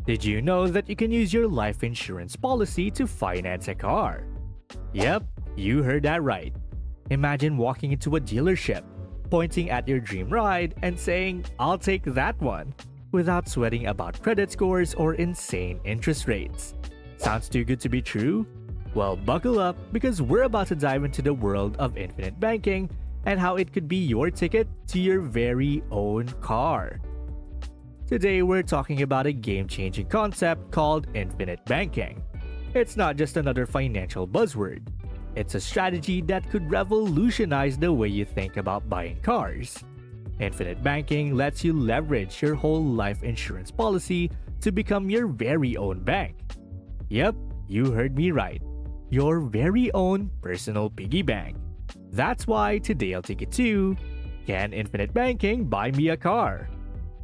Did you know that you can use your life insurance policy to finance a car? Yep, you heard that right. Imagine walking into a dealership, pointing at your dream ride, and saying, "I'll take that one," without sweating about credit scores or insane interest rates. Sounds too good to be true? Well, buckle up because we're about to dive into the world of infinite banking and how it could be your ticket to your very own car. Today, we're talking about a game-changing concept called infinite banking. It's not just another financial buzzword. It's a strategy that could revolutionize the way you think about buying cars. Infinite banking lets you leverage your whole life insurance policy to become your very own bank. Yep, you heard me right. Your very own personal piggy bank. That's why today I'll take it to Can Infinite Banking Buy Me a Car?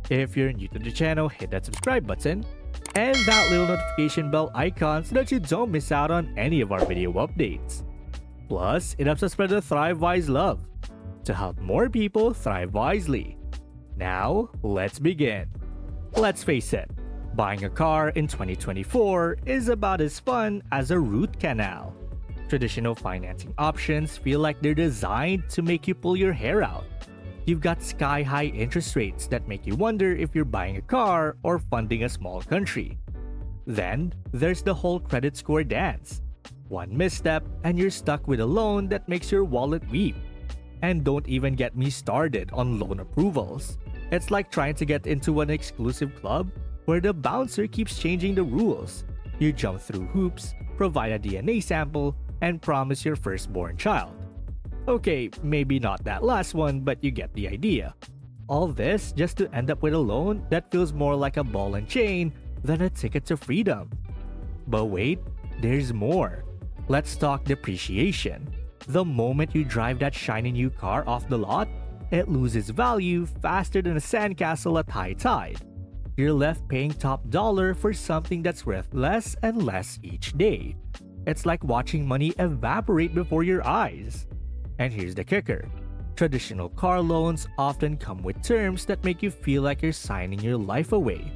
If you're new to the channel, hit that subscribe button and that little notification bell icon so that you don't miss out on any of our video updates. Plus, it helps us spread the Thrive Wise love to help more people thrive wisely. Now, let's begin. Let's face it, buying a car in 2024 is about as fun as a root canal. Traditional financing options feel like they're designed to make you pull your hair out. You've got sky-high interest rates that make you wonder if you're buying a car or funding a small country. Then, there's the whole credit score dance. One misstep and you're stuck with a loan that makes your wallet weep. And don't even get me started on loan approvals. It's like trying to get into an exclusive club where the bouncer keeps changing the rules. You jump through hoops, provide a DNA sample, and promise your firstborn child. Okay, maybe not that last one, but you get the idea. All this just to end up with a loan that feels more like a ball and chain than a ticket to freedom. But wait, there's more. Let's talk depreciation. The moment you drive that shiny new car off the lot, it loses value faster than a sandcastle at high tide. You're left paying top dollar for something that's worth less and less each day. It's like watching money evaporate before your eyes. And here's the kicker. Traditional car loans often come with terms that make you feel like you're signing your life away.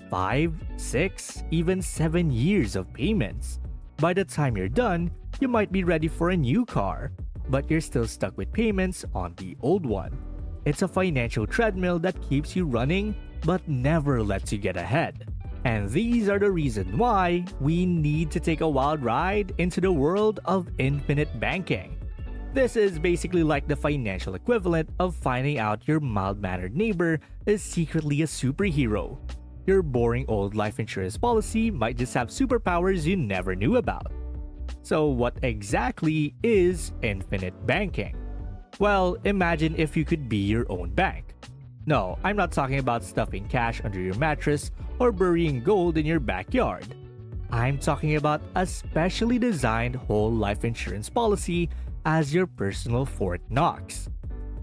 5, 6, even 7 years of payments. By the time you're done, you might be ready for a new car, but you're still stuck with payments on the old one. It's a financial treadmill that keeps you running but never lets you get ahead. And these are the reasons why we need to take a wild ride into the world of infinite banking. This is basically like the financial equivalent of finding out your mild-mannered neighbor is secretly a superhero. Your boring old life insurance policy might just have superpowers you never knew about. So what exactly is infinite banking? Well, imagine if you could be your own bank. No, I'm not talking about stuffing cash under your mattress or burying gold in your backyard. I'm talking about a specially designed whole life insurance policy as your personal Fort Knox.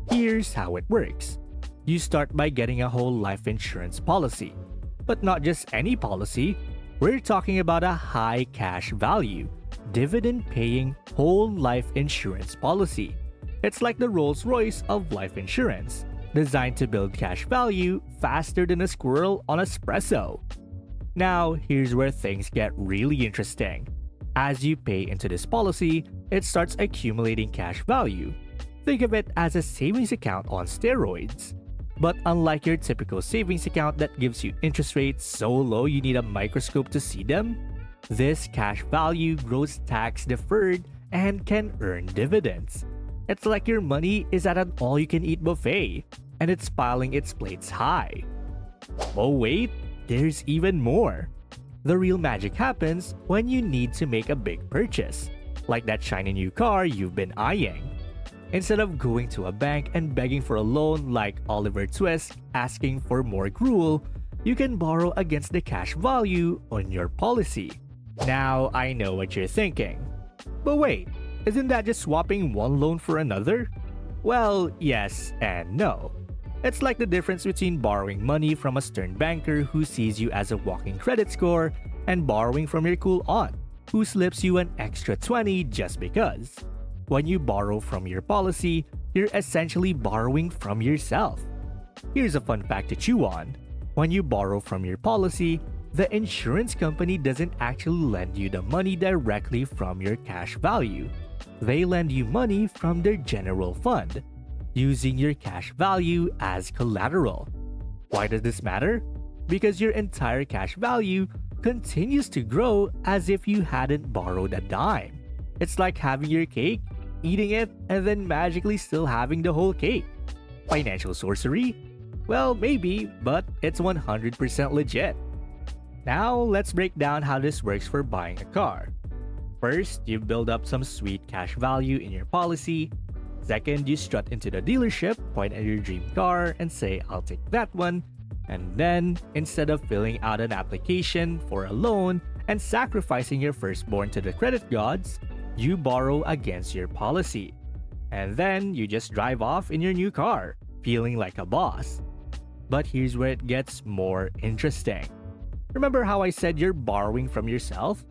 Here's how it works. You start by getting a whole life insurance policy. But not just any policy, we're talking about a high cash value, dividend-paying whole life insurance policy. It's like the Rolls-Royce of life insurance, designed to build cash value faster than a squirrel on espresso. Now, here's where things get really interesting. As you pay into this policy, it starts accumulating cash value. Think of it as a savings account on steroids. But unlike your typical savings account that gives you interest rates so low you need a microscope to see them, this cash value grows tax-deferred and can earn dividends. It's like your money is at an all-you-can-eat buffet, and it's piling its plates high. Oh wait, there's even more. The real magic happens when you need to make a big purchase, like that shiny new car you've been eyeing. Instead of going to a bank and begging for a loan like Oliver Twist asking for more gruel, you can borrow against the cash value on your policy. Now, I know what you're thinking. But wait, isn't that just swapping one loan for another? Well, yes and no. It's like the difference between borrowing money from a stern banker who sees you as a walking credit score and borrowing from your cool aunt who slips you an extra 20 just because. When you borrow from your policy, you're essentially borrowing from yourself. Here's a fun fact to chew on. When you borrow from your policy, The insurance company doesn't actually lend you the money directly from your cash value. They lend you money from their general fund, using your cash value as collateral. Why does this matter? Because your entire cash value continues to grow as if you hadn't borrowed a dime. It's like having your cake, eating it, and then magically still having the whole cake. Financial sorcery? Well, maybe, but it's 100% legit. Now, let's break down how this works for buying a car. First, you build up some sweet cash value in your policy. Second, you strut into the dealership, point at your dream car, and say, "I'll take that one." And then, instead of filling out an application for a loan and sacrificing your firstborn to the credit gods, you borrow against your policy. And then, you just drive off in your new car, feeling like a boss. But here's where it gets more interesting. Remember how I said you're borrowing from yourself?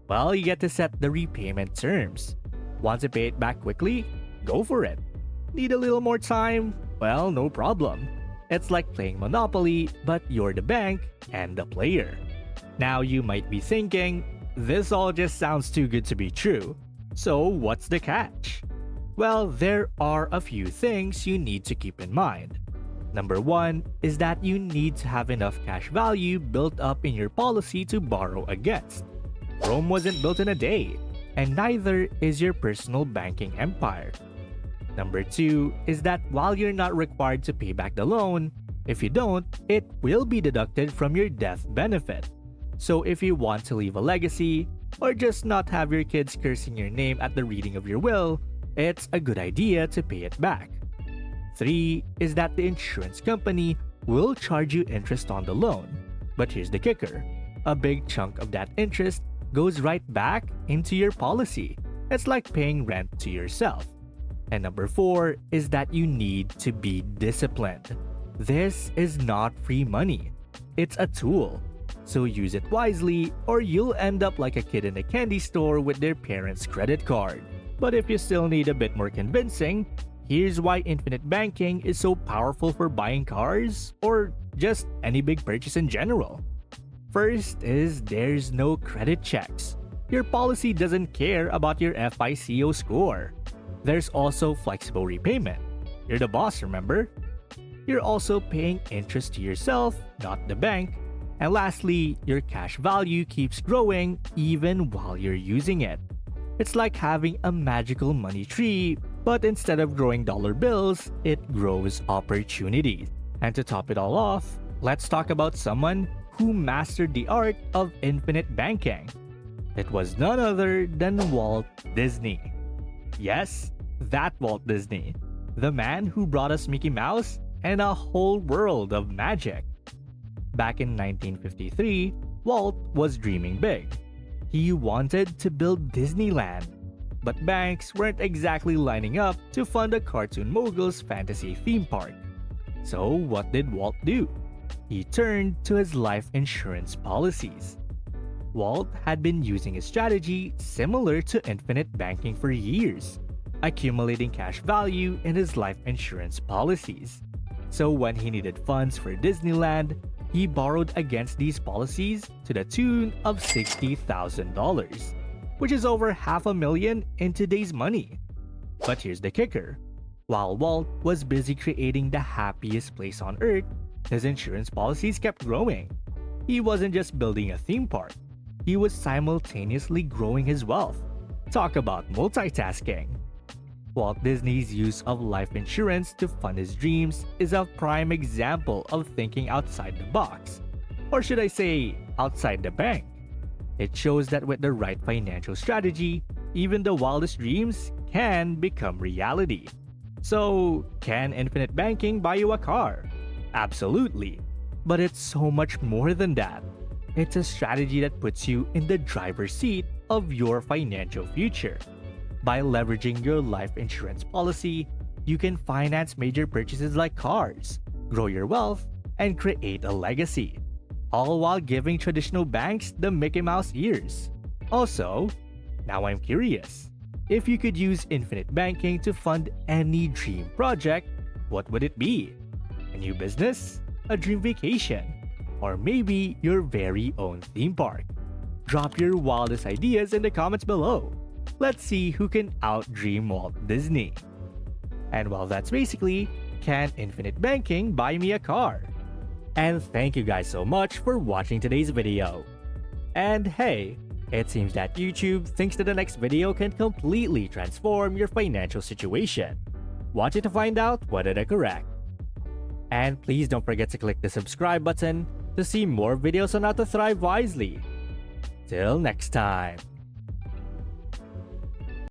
Well, you get to set the repayment terms. Want to pay it back quickly? Go for it. Need a little more time? Well, no problem. It's like playing Monopoly, but you're the bank and the player. Now you might be thinking, this all just sounds too good to be true. So what's the catch? Well, there are a few things you need to keep in mind. Number one is that you need to have enough cash value built up in your policy to borrow against. Rome wasn't built in a day, and neither is your personal banking empire. Number two is that while you're not required to pay back the loan, if you don't, it will be deducted from your death benefit. So if you want to leave a legacy, or just not have your kids cursing your name at the reading of your will, it's a good idea to pay it back. 3 is that the insurance company will charge you interest on the loan. But here's the kicker. A big chunk of that interest goes right back into your policy. It's like paying rent to yourself. And number 4 is that you need to be disciplined. This is not free money. It's a tool. So use it wisely or you'll end up like a kid in a candy store with their parents' credit card. But if you still need a bit more convincing, here's why infinite banking is so powerful for buying cars or just any big purchase in general. First is there's no credit checks. Your policy doesn't care about your FICO score. There's also flexible repayment. You're the boss, remember? You're also paying interest to yourself, not the bank. And lastly, your cash value keeps growing even while you're using it. It's like having a magical money tree, but instead of growing dollar bills, it grows opportunities. And to top it all off, let's talk about someone who mastered the art of infinite banking. It was none other than Walt Disney. Yes, that Walt Disney, the man who brought us Mickey Mouse and a whole world of magic. Back in 1953, Walt was dreaming big. He wanted to build Disneyland, but banks weren't exactly lining up to fund a cartoon mogul's fantasy theme park. So what did Walt do? He turned to his life insurance policies. Walt had been using a strategy similar to infinite banking for years, accumulating cash value in his life insurance policies. So when he needed funds for Disneyland, he borrowed against these policies to the tune of $60,000, which is over $500,000 in today's money. But here's the kicker. While Walt was busy creating the happiest place on earth, his insurance policies kept growing. He wasn't just building a theme park. He was simultaneously growing his wealth. Talk about multitasking. Walt Disney's use of life insurance to fund his dreams is a prime example of thinking outside the box. Or should I say, outside the bank. It shows that with the right financial strategy, even the wildest dreams can become reality. So, can infinite banking buy you a car? Absolutely. But it's so much more than that. It's a strategy that puts you in the driver's seat of your financial future. By leveraging your life insurance policy, you can finance major purchases like cars, grow your wealth, and create a legacy, all while giving traditional banks the Mickey Mouse ears. Also, now I'm curious, if you could use infinite banking to fund any dream project, what would it be? A new business? A dream vacation? or maybe your very own theme park? Drop your wildest ideas in the comments below. Let's see who can outdream Walt Disney. And well, that's basically, can infinite banking buy me a car? And thank you guys so much for watching today's video. And hey, it seems that YouTube thinks that the next video can completely transform your financial situation. Watch it to find out whether they're correct. And please don't forget to click the subscribe button to see more videos on how to thrive wisely. Till next time.